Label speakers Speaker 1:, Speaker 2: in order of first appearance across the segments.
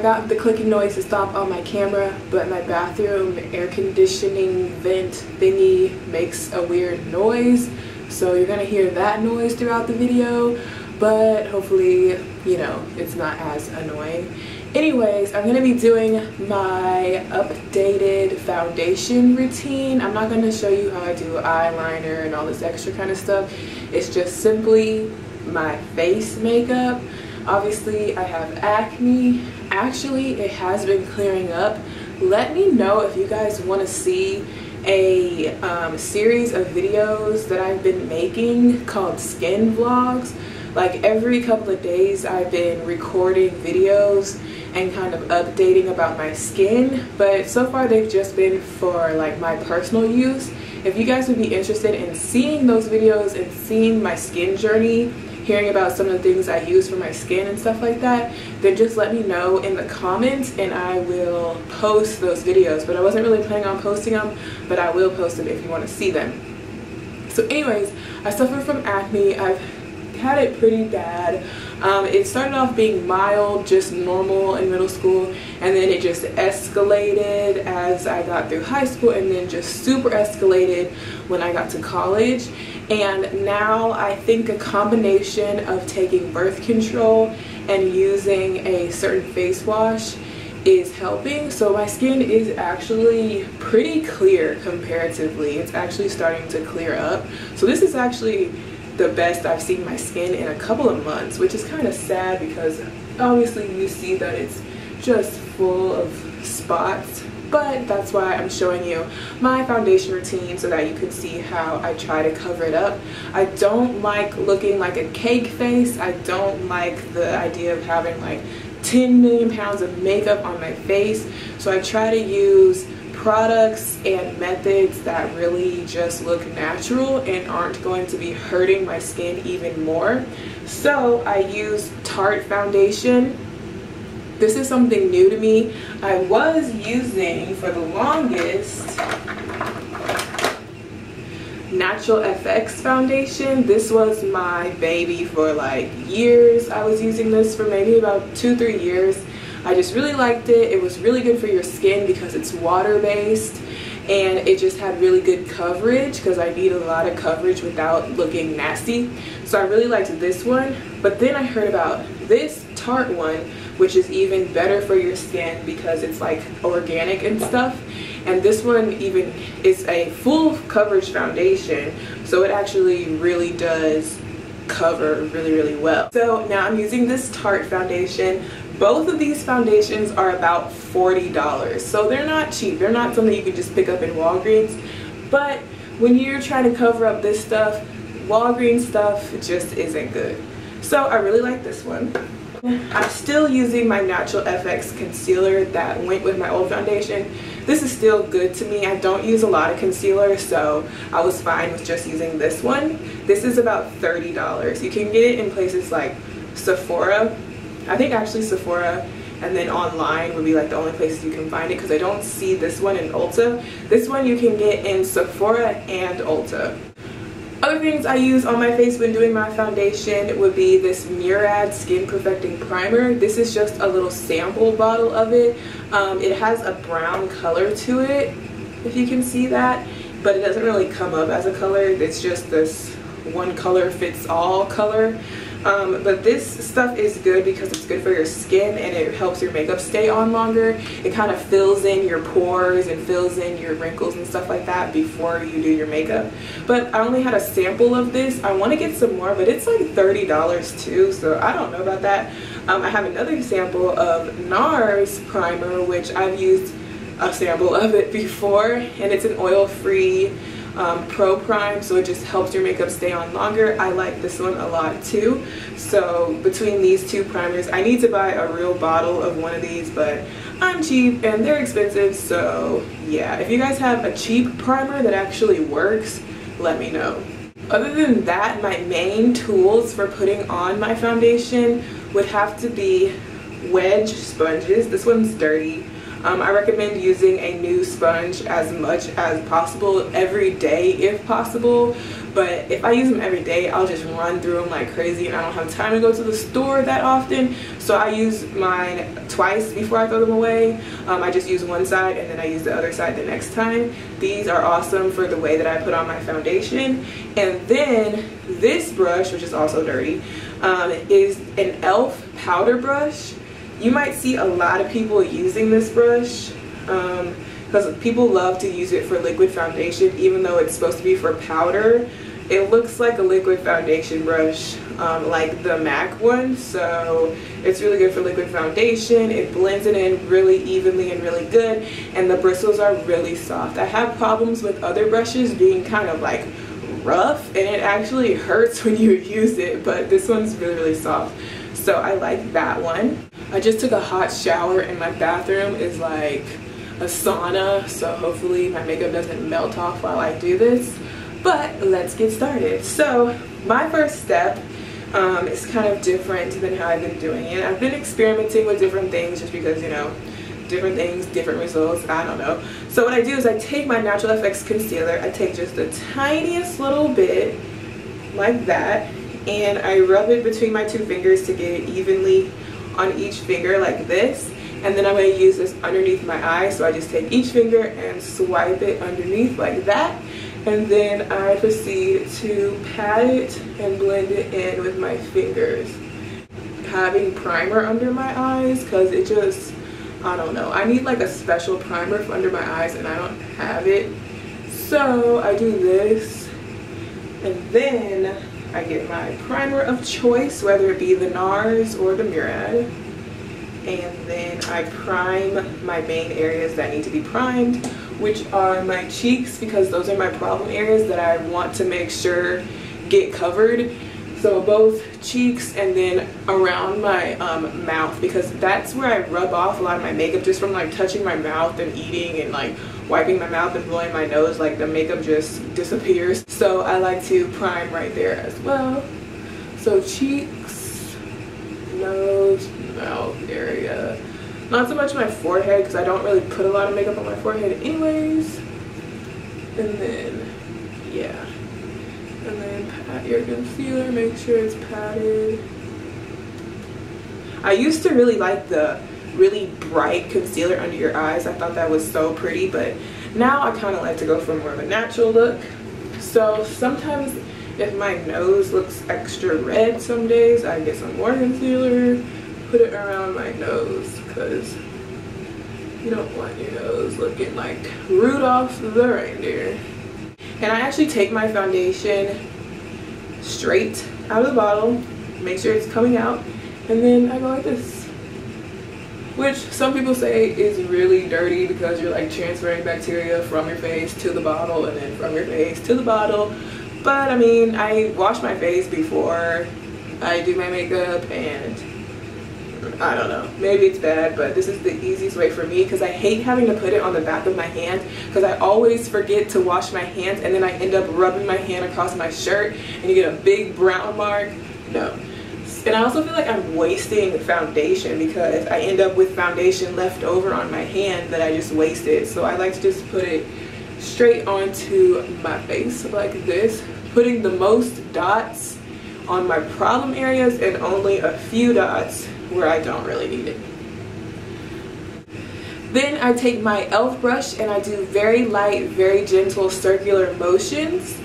Speaker 1: got the clicking noise to stop on my camera, but my bathroom air conditioning vent thingy makes a weird noise, so you're gonna hear that noise throughout the video, but hopefully, you know, it's not as annoying. Anyways, I'm gonna be doing my updated foundation routine. I'm not gonna show you how I do eyeliner and all this extra kind of stuff. It's just simply my face makeup. Obviously, I have acne. Actually, it has been clearing up. Let me know if you guys want to see a series of videos that I've been making called skin vlogs. Like every couple of days I've been recording videos and kind of updating about my skin, but so far they've just been for like my personal use. If you guys would be interested in seeing those videos and seeing my skin journey, hearing about some of the things I use for my skin and stuff like that, then just let me know in the comments and I will post those videos. But I wasn't really planning on posting them, but I will post them if you want to see them. So anyways, I suffer from acne. I've had it pretty bad. It started off being mild, just normal in middle school, and then it just escalated as I got through high school, and then just super escalated when I got to college. And now I think a combination of taking birth control and using a certain face wash is helping. So my skin is actually pretty clear comparatively. It's actually starting to clear up. So this is actually the best I've seen my skin in a couple of months, which is kind of sad because obviously you see that it's just full of spots, but that's why I'm showing you my foundation routine so that you can see how I try to cover it up. I don't like looking like a cake face. I don't like the idea of having like 10 million pounds of makeup on my face, so I try to use products and methods that really just look natural and aren't going to be hurting my skin even more. So I use Tarte foundation. This is something new to me. I was using for the longest Natural FX foundation. This was my baby for like years. I was using this for maybe about 2-3 years. I just really liked it. It was really good for your skin because it's water-based, and it just had really good coverage because I need a lot of coverage without looking nasty. So I really liked this one. But then I heard about this Tarte one, which is even better for your skin because it's like organic and stuff. And this one even is a full coverage foundation, so it actually really does cover really well. So now I'm using this Tarte foundation. Both of these foundations are about $40, so they're not cheap. They're not something you can just pick up in Walgreens, but when you're trying to cover up this stuff, Walgreens stuff just isn't good. So I really like this one. I'm still using my Natural FX concealer that went with my old foundation. This is still good to me. I don't use a lot of concealer, so I was fine with just using this one. This is about $30. You can get it in places like Sephora. I think actually Sephora and then online would be like the only places you can find it, because I don't see this one in Ulta. This one you can get in Sephora and Ulta. Other things I use on my face when doing my foundation would be this Murad Skin Perfecting Primer. This is just a little sample bottle of it. It has a brown color to it, if you can see that, but it doesn't really come up as a color. It's just this one color fits all color. But this stuff is good because it's good for your skin and it helps your makeup stay on longer. It kind of fills in your pores and fills in your wrinkles and stuff like that before you do your makeup. But I only had a sample of this. I want to get some more, but it's like $30 too, so I don't know about that. I have another sample of NARS primer, which I've used a sample of it before, and it's an oil-free Pro Prime, so it just helps your makeup stay on longer. I like this one a lot too. So between these two primers, I need to buy a real bottle of one of these, but I'm cheap and they're expensive, so yeah. If you guys have a cheap primer that actually works, let me know. Other than that, my main tools for putting on my foundation would have to be wedge sponges. This one's dirty. I recommend using a new sponge as much as possible every day if possible, but if I use them every day, I'll just run through them like crazy and I don't have time to go to the store that often. So I use mine twice before I throw them away. I just use one side and then I use the other side the next time. These are awesome for the way that I put on my foundation. And then this brush, which is also dirty, is an e.l.f. powder brush. You might see a lot of people using this brush because people love to use it for liquid foundation, even though it's supposed to be for powder. It looks like a liquid foundation brush, like the MAC one, so it's really good for liquid foundation. It blends it in really evenly and really good, and the bristles are really soft. I have problems with other brushes being kind of like rough, and it actually hurts when you use it, but this one's really, really soft, so I like that one. I just took a hot shower and my bathroom is like a sauna, so hopefully my makeup doesn't melt off while I do this. But let's get started. So my first step is kind of different than how I've been doing it. I've been experimenting with different things just because, you know, different things, different results, I don't know. So what I do is I take my Natural FX concealer, I take just the tiniest little bit like that, and I rub it between my two fingers to get it evenly on each finger like this. And then I'm going to use this underneath my eye, so I just take each finger and swipe it underneath like that. And then I proceed to pat it and blend it in with my fingers. Having primer under my eyes, because it just, I don't know, I need like a special primer for under my eyes and I don't have it. So I do this, and then I get my primer of choice, whether it be the NARS or the Murad. And then I prime my main areas that need to be primed, which are my cheeks, because those are my problem areas that I want to make sure get covered. So both cheeks and then around my mouth, because that's where I rub off a lot of my makeup, just from like touching my mouth and eating and like wiping my mouth and blowing my nose, like the makeup just disappears. So I like to prime right there as well. So cheeks, nose, mouth area. Not so much my forehead, because I don't really put a lot of makeup on my forehead anyways. And then, yeah. And then pat your concealer, make sure it's patted. I used to really like the really bright concealer under your eyes. I thought that was so pretty, but now I kind of like to go for more of a natural look. So sometimes if my nose looks extra red some days, I get some more concealer, put it around my nose, because you don't want your nose looking like Rudolph the reindeer. And I actually take my foundation straight out of the bottle, make sure it's coming out, and then I go like this, which some people say is really dirty because you're like transferring bacteria from your face to the bottle and then from your face to the bottle. But I mean, I wash my face before I do my makeup, and I don't know, maybe it's bad, but this is the easiest way for me, because I hate having to put it on the back of my hand, because I always forget to wash my hands and then I end up rubbing my hand across my shirt and you get a big brown mark. No. And I also feel like I'm wasting foundation, because I end up with foundation left over on my hand that I just wasted. So I like to just put it straight onto my face like this, putting the most dots on my problem areas and only a few dots where I don't really need it. Then I take my e.l.f. brush and I do very light, very gentle circular motions.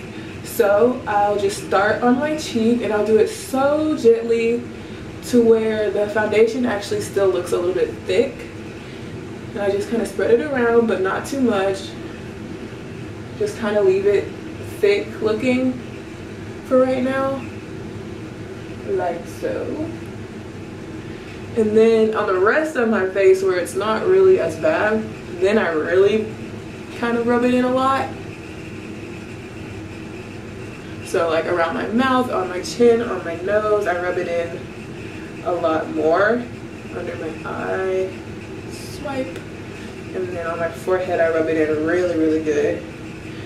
Speaker 1: So I'll just start on my cheek and I'll do it so gently to where the foundation actually still looks a little bit thick. And I just kind of spread it around, but not too much. Just kind of leave it thick looking for right now, like so. And then on the rest of my face where it's not really as bad, then I really kind of rub it in a lot. So like around my mouth, on my chin, on my nose, I rub it in a lot more. Under my eye, swipe. And then on my forehead, I rub it in really, really good.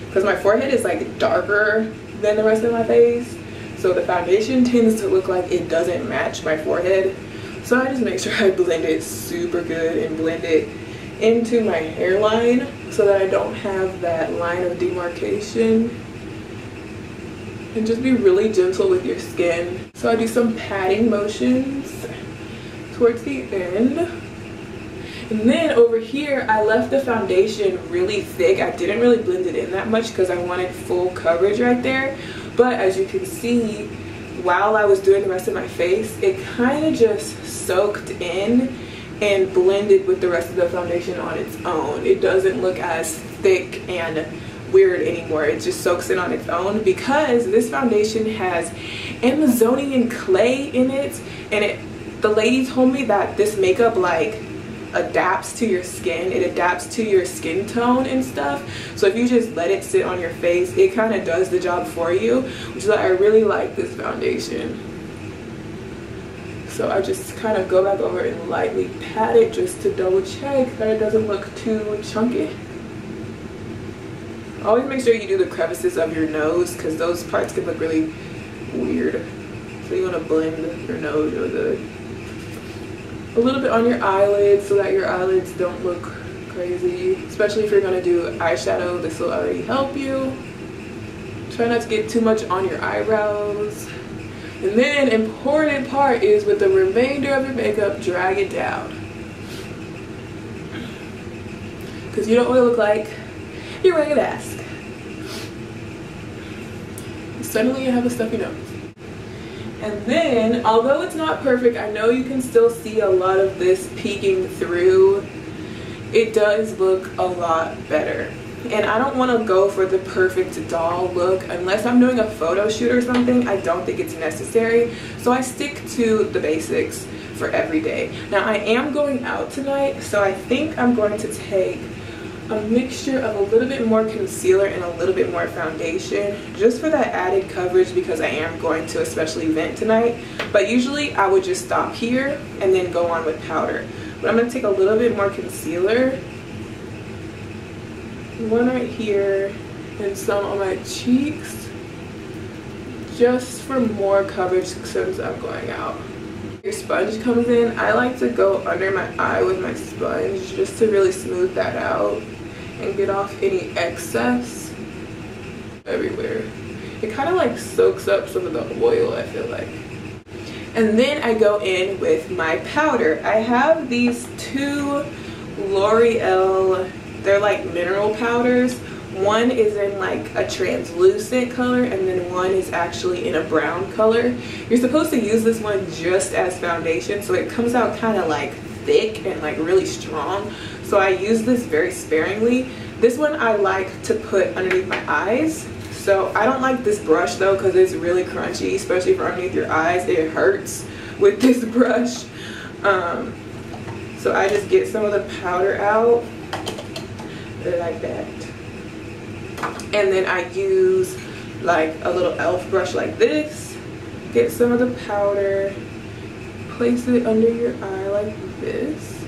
Speaker 1: Because my forehead is like darker than the rest of my face. So the foundation tends to look like it doesn't match my forehead. So I just make sure I blend it super good and blend it into my hairline so that I don't have that line of demarcation. And just be really gentle with your skin. So I do some patting motions towards the end. And then over here, I left the foundation really thick. I didn't really blend it in that much because I wanted full coverage right there. But as you can see, while I was doing the rest of my face, it kind of just soaked in and blended with the rest of the foundation on its own. It doesn't look as thick and weird anymore. It just soaks in on its own because this foundation has Amazonian clay in it, and the lady told me that this makeup like adapts to your skin. It adapts to your skin tone and stuff. So if you just let it sit on your face, it kind of does the job for you, which is why I really like this foundation. So I just kind of go back over and lightly pat it just to double check that it doesn't look too chunky. Always make sure you do the crevices of your nose because those parts can look really weird. So you want to blend your nose really good. A little bit on your eyelids so that your eyelids don't look crazy. Especially if you're going to do eyeshadow, this will already help you. Try not to get too much on your eyebrows. And then important part is with the remainder of your makeup, drag it down. Because you don't want to look like you're wearing a mask. Suddenly you have a stuffy nose. And then, although it's not perfect, I know you can still see a lot of this peeking through. It does look a lot better. And I don't want to go for the perfect doll look unless I'm doing a photo shoot or something. I don't think it's necessary. So I stick to the basics for every day. Now I am going out tonight, so I think I'm going to take a mixture of a little bit more concealer and a little bit more foundation just for that added coverage because I am going to a special event tonight. But usually I would just stop here and then go on with powder. But I'm going to take a little bit more concealer, one right here and some on my cheeks just for more coverage since I'm going out. Your sponge comes in, I like to go under my eye with my sponge just to really smooth that out and get off any excess everywhere. It kind of like soaks up some of the oil, I feel like. And then I go in with my powder. I have these two L'Oreal, they're like mineral powders. One is in like a translucent color and then one is actually in a brown color. You're supposed to use this one just as foundation, so it comes out kind of like thick and like really strong. So I use this very sparingly. This one I like to put underneath my eyes. So I don't like this brush though because it's really crunchy, especially for underneath your eyes. It hurts with this brush. So I just get some of the powder out like that. And then I use like a little elf brush like this, get some of the powder, place it under your eye like this,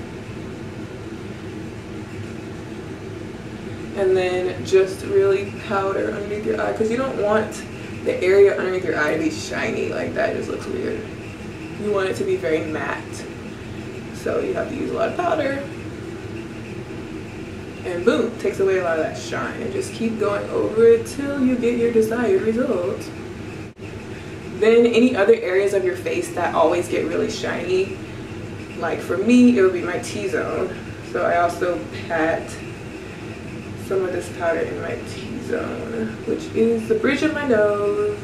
Speaker 1: and then just really powder underneath your eye because you don't want the area underneath your eye to be shiny like that. It just looks weird. You want it to be very matte, so you have to use a lot of powder. And boom, takes away a lot of that shine, and just keep going over it till you get your desired result. Then any other areas of your face that always get really shiny, like for me it would be my T-zone. So I also pat some of this powder in my T-zone, which is the bridge of my nose,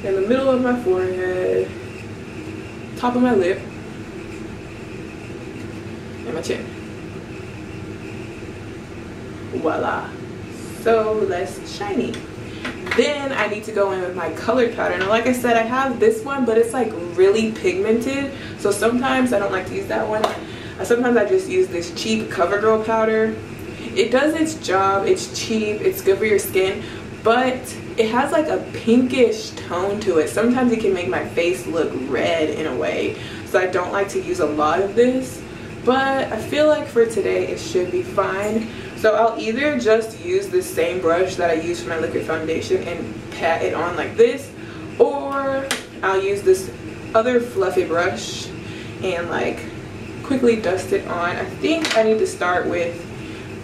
Speaker 1: in the middle of my forehead, top of my lip, and my chin. Voila, so less shiny. Then I need to go in with my colored powder. Now like I said, I have this one, but it's like really pigmented, so sometimes I don't like to use that one. Sometimes I just use this cheap CoverGirl powder. It does its job, it's cheap, it's good for your skin, but it has like a pinkish tone to it. Sometimes it can make my face look red in a way, so I don't like to use a lot of this, but I feel like for today it should be fine. So I'll either just use this same brush that I use for my liquid foundation and pat it on like this, or I'll use this other fluffy brush and like quickly dust it on. I think I need to start with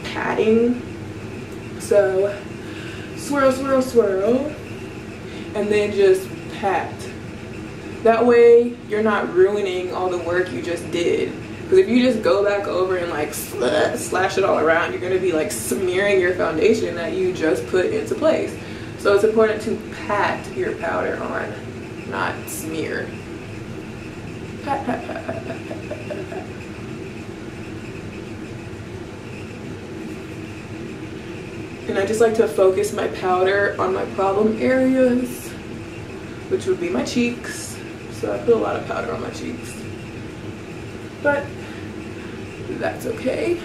Speaker 1: patting. So swirl, swirl, swirl, and then just pat. That way you're not ruining all the work you just did. Because if you just go back over and like slash it all around, you're going to be like smearing your foundation that you just put into place. So it's important to pat your powder on, not smear. Pat, pat, pat, pat, pat, pat, pat, pat, pat. And I just like to focus my powder on my problem areas, which would be my cheeks. So I put a lot of powder on my cheeks. But that's okay.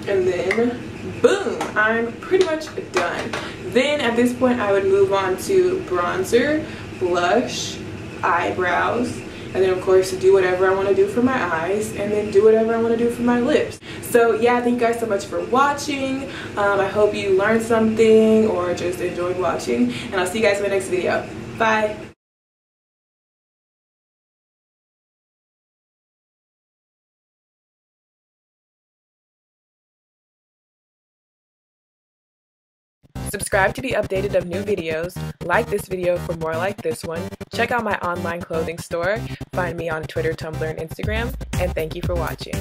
Speaker 1: And then boom, I'm pretty much done. Then at this point I would move on to bronzer, blush, eyebrows, and then of course do whatever I want to do for my eyes, and then do whatever I want to do for my lips. So yeah, thank you guys so much for watching. I hope you learned something or just enjoyed watching, and I'll see you guys in my next video. Bye. Subscribe to be updated of new videos, like this video for more like this one, check out my online clothing store, find me on Twitter, Tumblr, and Instagram, and thank you for watching.